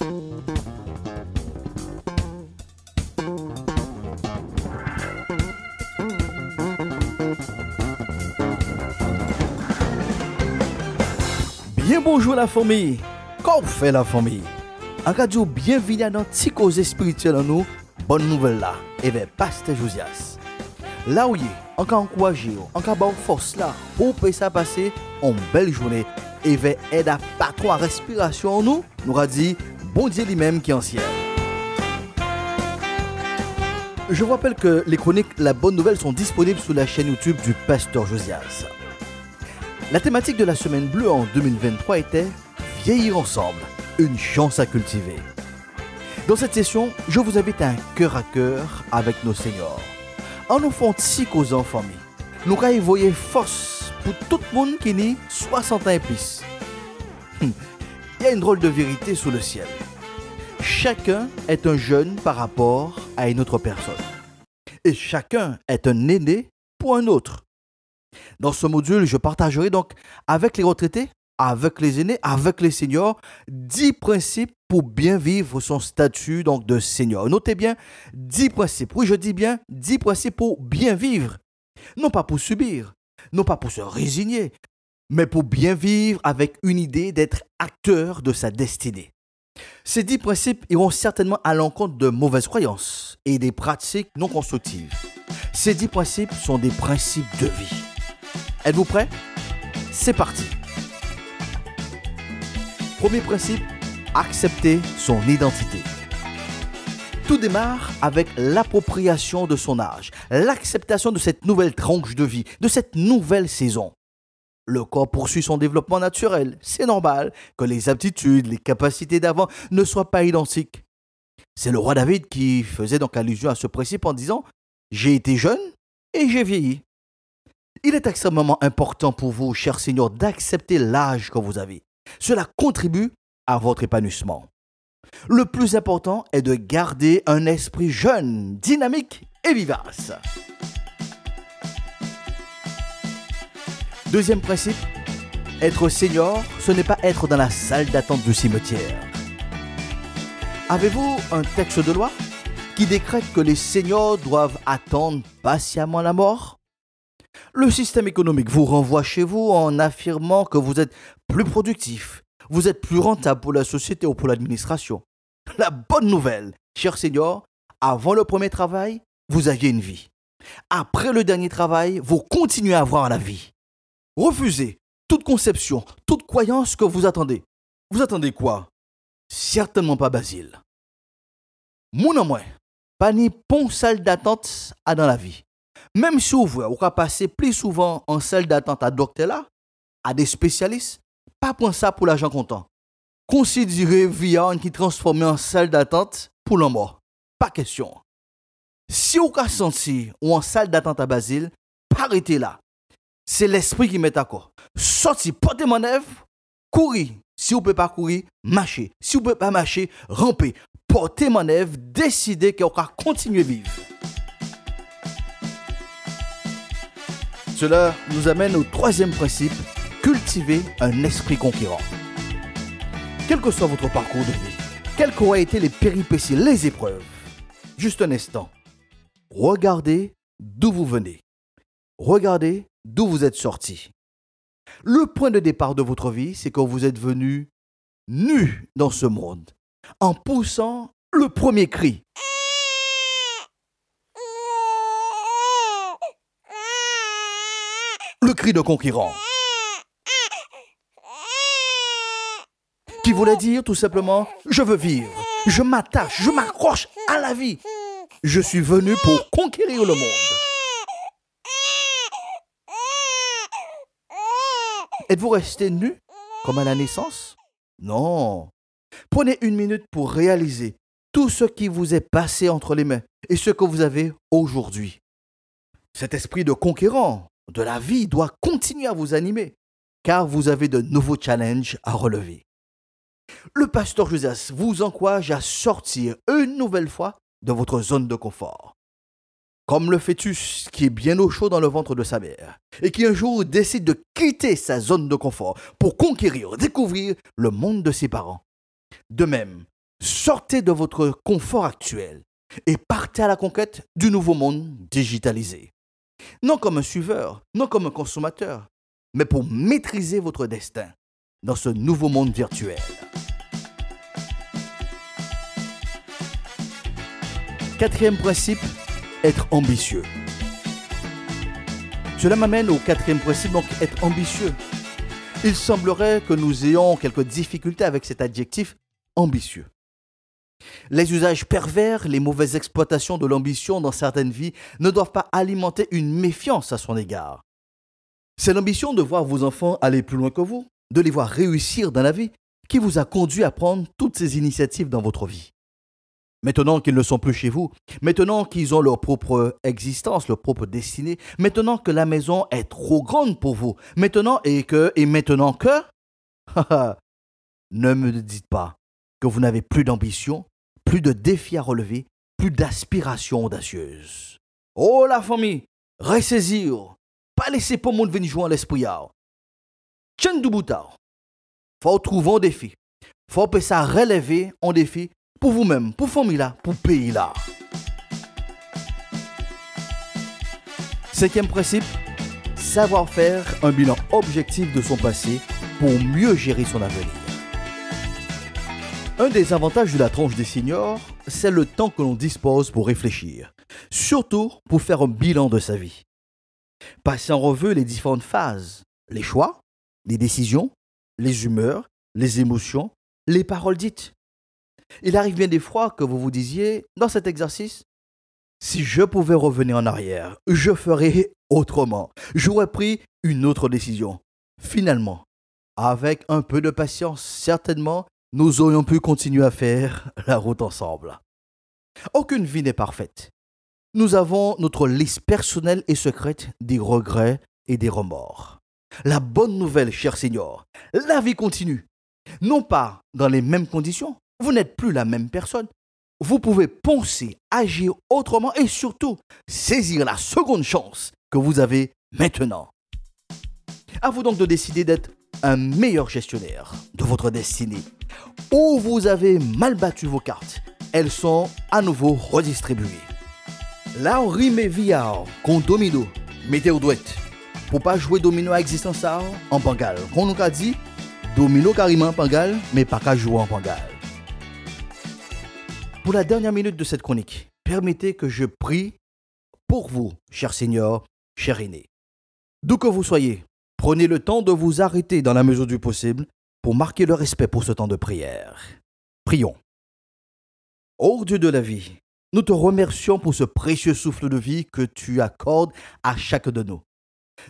Bien bonjour la famille. Qu'en fait la famille? En radio, bienvenue à notre petit cause spirituelle en nous. Bonne nouvelle là. Et bien, Pasteur Josias. Là où il est, encore encouragé, encore bonne force là, pour que ça passer une belle journée. Et bien, aide à patron à respiration en nous. Nous a dit, bon Dieu lui-même qui est en ciel. Je vous rappelle que les chroniques La Bonne Nouvelle sont disponibles sur la chaîne YouTube du Pasteur Josias. La thématique de la Semaine Bleue en 2023 était « Vieillir ensemble, une chance à cultiver ». Dans cette session, je vous invite à un cœur avec nos seniors. En nous font si causes en famille, nous allons envoyer force pour tout le monde qui est 60 ans et plus. Il y a une drôle de vérité sous le ciel. Chacun est un jeune par rapport à une autre personne. Et chacun est un aîné pour un autre. Dans ce module, je partagerai donc avec les retraités, avec les aînés, avec les seniors, 10 principes pour bien vivre son statut donc de senior. Notez bien, 10 principes. Oui, je dis bien 10 principes pour bien vivre. Non pas pour subir, non pas pour se résigner, mais pour bien vivre avec une idée d'être acteur de sa destinée. Ces 10 principes iront certainement à l'encontre de mauvaises croyances et des pratiques non constructives. Ces 10 principes sont des principes de vie. Êtes-vous prêts? C'est parti. Premier principe, accepter son identité. Tout démarre avec l'appropriation de son âge, l'acceptation de cette nouvelle tranche de vie, de cette nouvelle saison. Le corps poursuit son développement naturel. C'est normal que les aptitudes, les capacités d'avant ne soient pas identiques. C'est le roi David qui faisait donc allusion à ce principe en disant « J'ai été jeune et j'ai vieilli ». Il est extrêmement important pour vous, chers seigneurs, d'accepter l'âge que vous avez. Cela contribue à votre épanouissement. Le plus important est de garder un esprit jeune, dynamique et vivace. Deuxième principe, être senior, ce n'est pas être dans la salle d'attente du cimetière. Avez-vous un texte de loi qui décrète que les seniors doivent attendre patiemment la mort? Le système économique vous renvoie chez vous en affirmant que vous êtes plus productif, vous êtes plus rentable pour la société ou pour l'administration. La bonne nouvelle, chers seniors, avant le premier travail, vous aviez une vie. Après le dernier travail, vous continuez à avoir la vie. Refusez toute conception, toute croyance que vous attendez. Vous attendez quoi? Certainement pas Basile. Mon en moins, pas ni pont salle d'attente à dans la vie. Même si vous va passer plus souvent en salle d'attente à docteur là, à des spécialistes, pas prendre ça pour l'argent comptant. Considérez Vian qui transforme en salle d'attente pour la mort. Pas question. Si vous avez senti ou en salle d'attente à Basile, arrêtez là. C'est l'esprit qui met d'accord. Sortez, portez mon œuvre, courir. Si vous ne pouvez pas courir, marchez. Si vous ne pouvez pas marcher, rampez. Portez mon œuvre, décidez que vous allez continuer à vivre. Cela nous amène au troisième principe, cultiver un esprit conquérant. Quel que soit votre parcours de vie, quelles qu'auraient été les péripéties, les épreuves, juste un instant, regardez d'où vous venez. Regardez d'où vous êtes sorti. Le point de départ de votre vie, c'est que vous êtes venu nu dans ce monde, en poussant le premier cri. Le cri de conquérant. Qui voulait dire tout simplement, je veux vivre, je m'attache, je m'accroche à la vie. Je suis venu pour conquérir le monde. Êtes-vous resté nu comme à la naissance? Non. Prenez une minute pour réaliser tout ce qui vous est passé entre les mains et ce que vous avez aujourd'hui. Cet esprit de conquérant de la vie doit continuer à vous animer, car vous avez de nouveaux challenges à relever. Le pasteur Josias vous encourage à sortir une nouvelle fois de votre zone de confort. Comme le fœtus qui est bien au chaud dans le ventre de sa mère et qui un jour décide de quitter sa zone de confort pour conquérir, découvrir le monde de ses parents. De même, Sortez de votre confort actuel et partez à la conquête du nouveau monde digitalisé. Non comme un suiveur, non comme un consommateur, mais pour maîtriser votre destin dans ce nouveau monde virtuel. Quatrième principe, être ambitieux. Cela m'amène au quatrième principe, donc être ambitieux. Il semblerait que nous ayons quelques difficultés avec cet adjectif ambitieux. Les usages pervers, les mauvaises exploitations de l'ambition dans certaines vies ne doivent pas alimenter une méfiance à son égard. C'est l'ambition de voir vos enfants aller plus loin que vous, de les voir réussir dans la vie, qui vous a conduit à prendre toutes ces initiatives dans votre vie. Maintenant qu'ils ne sont plus chez vous, maintenant qu'ils ont leur propre existence, leur propre destinée, maintenant que la maison est trop grande pour vous, maintenant que, ne me dites pas que vous n'avez plus d'ambition, plus de défis à relever, plus d'aspirations audacieuses. Oh la famille, ressaisir, pas laisser pour monde venir jouer à l'esprit. Tiens du boutard. Faut trouver un défi. Faut que ça relever un défi pour vous-même, pour famille là, pour pays là. Cinquième principe, savoir faire un bilan objectif de son passé pour mieux gérer son avenir. Un des avantages de la tranche des seniors, c'est le temps que l'on dispose pour réfléchir, surtout pour faire un bilan de sa vie. Passer en revue les différentes phases, les choix, les décisions, les humeurs, les émotions, les paroles dites. Il arrive bien des fois que vous vous disiez, dans cet exercice, si je pouvais revenir en arrière, je ferais autrement. J'aurais pris une autre décision. Finalement, avec un peu de patience, certainement, nous aurions pu continuer à faire la route ensemble. Aucune vie n'est parfaite. Nous avons notre liste personnelle et secrète des regrets et des remords. La bonne nouvelle, chers seniors, la vie continue. Non pas dans les mêmes conditions, vous n'êtes plus la même personne. Vous pouvez penser, agir autrement et surtout saisir la seconde chance que vous avez maintenant. À vous donc de décider d'être un meilleur gestionnaire de votre destinée. Où vous avez mal battu vos cartes, elles sont à nouveau redistribuées. Là, on rime via contre domino, mettez au douette. Pour pas jouer domino à existence en pangal. On nous a dit domino carrément en pangal, mais pas qu'à jouer en pangal. Pour la dernière minute de cette chronique, permettez que je prie pour vous, chers seniors, chers aînés. D'où que vous soyez, prenez le temps de vous arrêter dans la mesure du possible pour marquer le respect pour ce temps de prière. Prions. Ô Dieu de la vie, nous te remercions pour ce précieux souffle de vie que tu accordes à chacun de nous.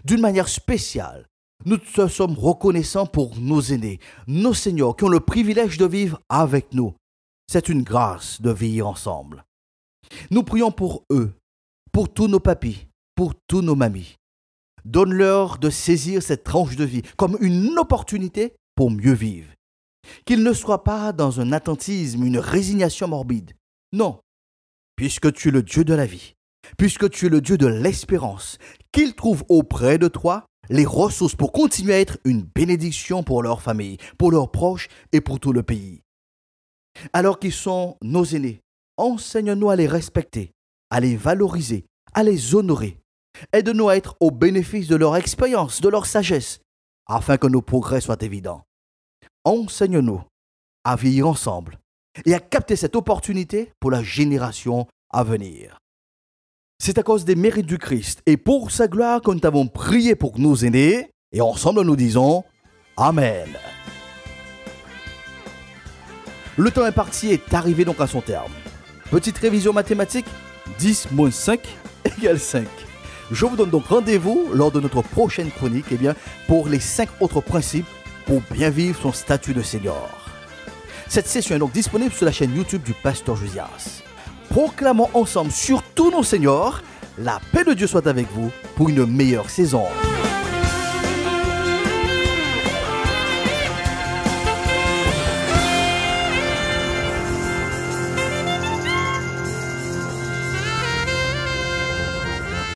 D'une manière spéciale, nous te sommes reconnaissants pour nos aînés, nos seniors qui ont le privilège de vivre avec nous. C'est une grâce de vivre ensemble. Nous prions pour eux, pour tous nos papis, pour tous nos mamies. Donne-leur de saisir cette tranche de vie comme une opportunité pour mieux vivre. Qu'ils ne soient pas dans un attentisme, une résignation morbide. Non, puisque tu es le Dieu de la vie, puisque tu es le Dieu de l'espérance, qu'ils trouvent auprès de toi les ressources pour continuer à être une bénédiction pour leur famille, pour leurs proches et pour tout le pays. Alors qu'ils sont nos aînés, enseigne-nous à les respecter, à les valoriser, à les honorer. Aide-nous à être au bénéfice de leur expérience, de leur sagesse, afin que nos progrès soient évidents. Enseigne-nous à vieillir ensemble et à capter cette opportunité pour la génération à venir. C'est à cause des mérites du Christ et pour sa gloire que nous t'avons prié pour nos aînés et ensemble nous disons Amen. Le temps imparti est arrivé donc à son terme. Petite révision mathématique, 10 moins 5 égale 5. Je vous donne donc rendez-vous lors de notre prochaine chronique pour les 5 autres principes pour bien vivre son statut de senior. Cette session est donc disponible sur la chaîne YouTube du Pasteur Josias. Proclamons ensemble sur tous nos seniors, la paix de Dieu soit avec vous pour une meilleure saison.